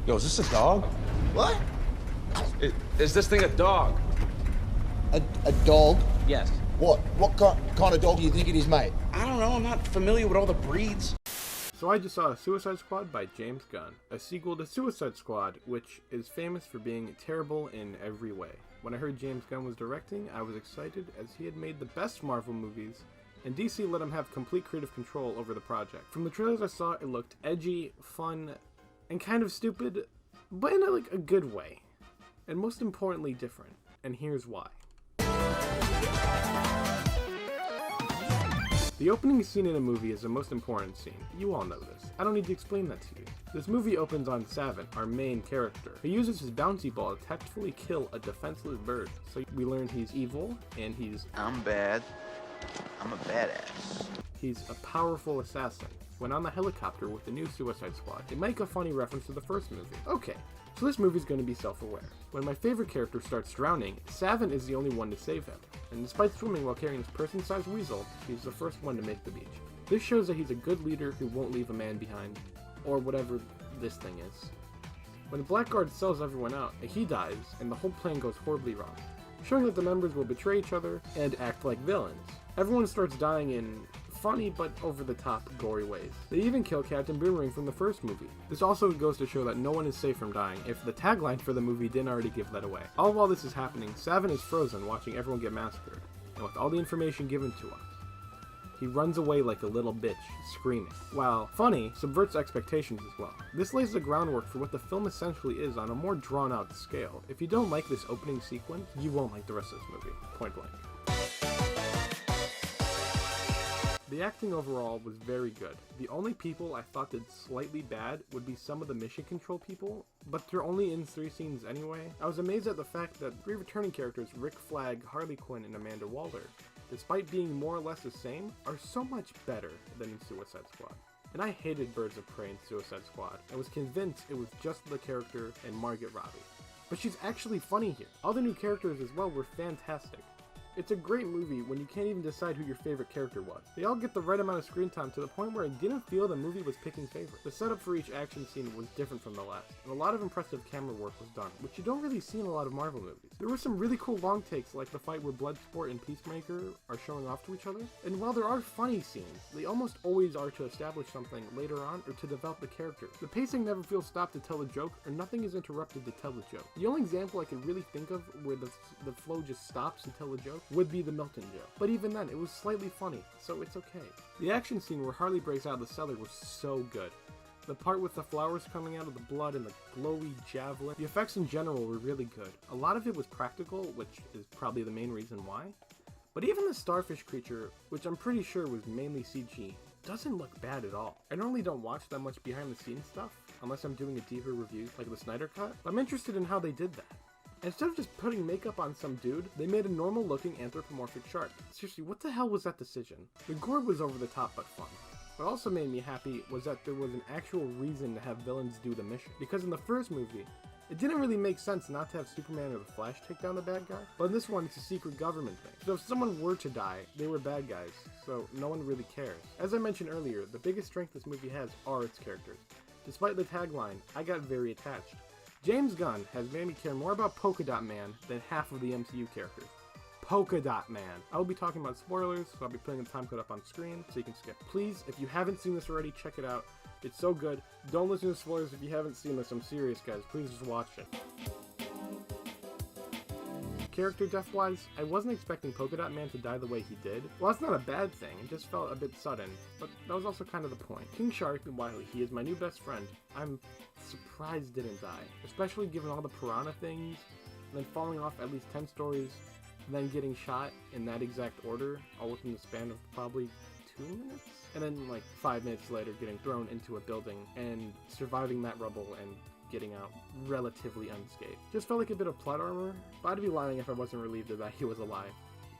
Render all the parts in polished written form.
Yo, is this a dog? What? Is this thing a dog? A dog? Yes. What? What kind of dog do you think it is, mate? I don't know, I'm not familiar with all the breeds. So I just saw Suicide Squad by James Gunn, a sequel to Suicide Squad, which is famous for being terrible in every way. When I heard James Gunn was directing, I was excited as he had made the best Marvel movies, and DC let him have complete creative control over the project. From the trailers I saw, it looked edgy, fun, and kind of stupid, but in a good way. And most importantly, different. And here's why. The opening scene in a movie is the most important scene. You all know this. I don't need to explain that to you. This movie opens on Savin, our main character. He uses his bouncy ball to tactfully kill a defenseless bird. So we learn he's evil, and I'm bad. I'm a badass. He's a powerful assassin. When on the helicopter with the new Suicide Squad, they make a funny reference to the first movie. Okay, so this movie's going to be self-aware. When my favorite character starts drowning, Savin is the only one to save him. And despite swimming while carrying his person-sized weasel, he's the first one to make the beach. This shows that he's a good leader who won't leave a man behind, or whatever this thing is. When the Blackguard sells everyone out, he dies, and the whole plan goes horribly wrong, showing that the members will betray each other and act like villains. Everyone starts dying in funny but over-the-top gory ways. They even kill Captain Boomerang from the first movie. This also goes to show that no one is safe from dying, if the tagline for the movie didn't already give that away. All while this is happening, Savin is frozen watching everyone get massacred, and with all the information given to us, he runs away like a little bitch, screaming. While funny, subverts expectations as well. This lays the groundwork for what the film essentially is on a more drawn-out scale. If you don't like this opening sequence, you won't like the rest of this movie, point blank. The acting overall was very good. The only people I thought did slightly bad would be some of the mission control people, but they're only in 3 scenes anyway. I was amazed at the fact that 3 returning characters, Rick Flag, Harley Quinn, and Amanda Waller, despite being more or less the same, are so much better than in Suicide Squad. And I hated Birds of Prey in Suicide Squad. I was convinced it was just the character and Margot Robbie. But she's actually funny here. All the new characters as well were fantastic. It's a great movie when you can't even decide who your favorite character was. They all get the right amount of screen time to the point where I didn't feel the movie was picking favorites. The setup for each action scene was different from the last, and a lot of impressive camera work was done, which you don't really see in a lot of Marvel movies. There were some really cool long takes, like the fight where Bloodsport and Peacemaker are showing off to each other, and while there are funny scenes, they almost always are to establish something later on or to develop the character. The pacing never feels stopped to tell a joke, or nothing is interrupted to tell the joke. The only example I could really think of where the flow just stops to tell a joke would be the Milton joke. But even then, it was slightly funny, so it's okay. The action scene where Harley breaks out of the cellar was so good. The part with the flowers coming out of the blood and the glowy javelin, the effects in general were really good. A lot of it was practical, which is probably the main reason why. But even the starfish creature, which I'm pretty sure was mainly CG, doesn't look bad at all. I normally don't watch that much behind the scenes stuff, unless I'm doing a deeper review like the Snyder Cut, but I'm interested in how they did that. Instead of just putting makeup on some dude, they made a normal-looking anthropomorphic shark. Seriously, what the hell was that decision? The gore was over the top but fun. What also made me happy was that there was an actual reason to have villains do the mission. Because in the first movie, it didn't really make sense not to have Superman or the Flash take down the bad guy, but in this one it's a secret government thing. So if someone were to die, they were bad guys, so no one really cares. As I mentioned earlier, the biggest strength this movie has are its characters. Despite the tagline, I got very attached. James Gunn has made me care more about Polka Dot Man than half of the MCU characters. Polka Dot Man. I will be talking about spoilers, so I'll be putting the time code up on screen so you can skip. Please, if you haven't seen this already, check it out. It's so good. Don't listen to spoilers if you haven't seen this. I'm serious, guys. Please just watch it. Character death-wise, I wasn't expecting Polka Dot Man to die the way he did. Well, that's not a bad thing, it just felt a bit sudden, but that was also kind of the point. King Shark, while he is my new best friend, I'm surprised didn't die, especially given all the piranha things, and then falling off at least 10 stories, and then getting shot in that exact order, all within the span of probably 2 minutes? And then like 5 minutes later getting thrown into a building and surviving that rubble and getting out relatively unscathed. Just felt like a bit of plot armor, but I'd be lying if I wasn't relieved that he was alive.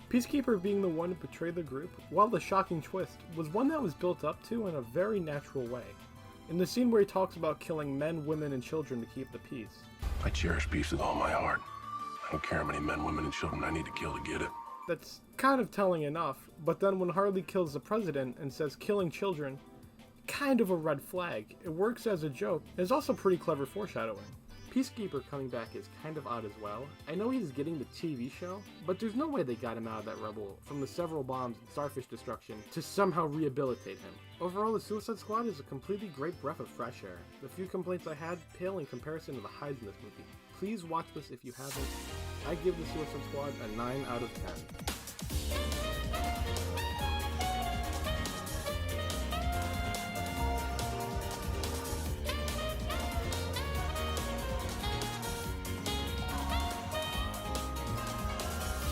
Peacekeeper being the one to betray the group, while the shocking twist, was one that was built up to in a very natural way. In the scene where he talks about killing men, women, and children to keep the peace. I cherish peace with all my heart. I don't care how many men, women, and children I need to kill to get it. That's kind of telling enough, but then when Harley kills the president and says killing children kind of a red flag. It works as a joke. It's also pretty clever foreshadowing. Peacekeeper coming back is kind of odd as well. I know he's getting the TV show, but there's no way they got him out of that rubble from the several bombs and starfish destruction to somehow rehabilitate him. Overall, the Suicide Squad is a completely great breath of fresh air. The few complaints I had pale in comparison to the highs in this movie. Please watch this if you haven't. I give the Suicide Squad a 9 out of 10.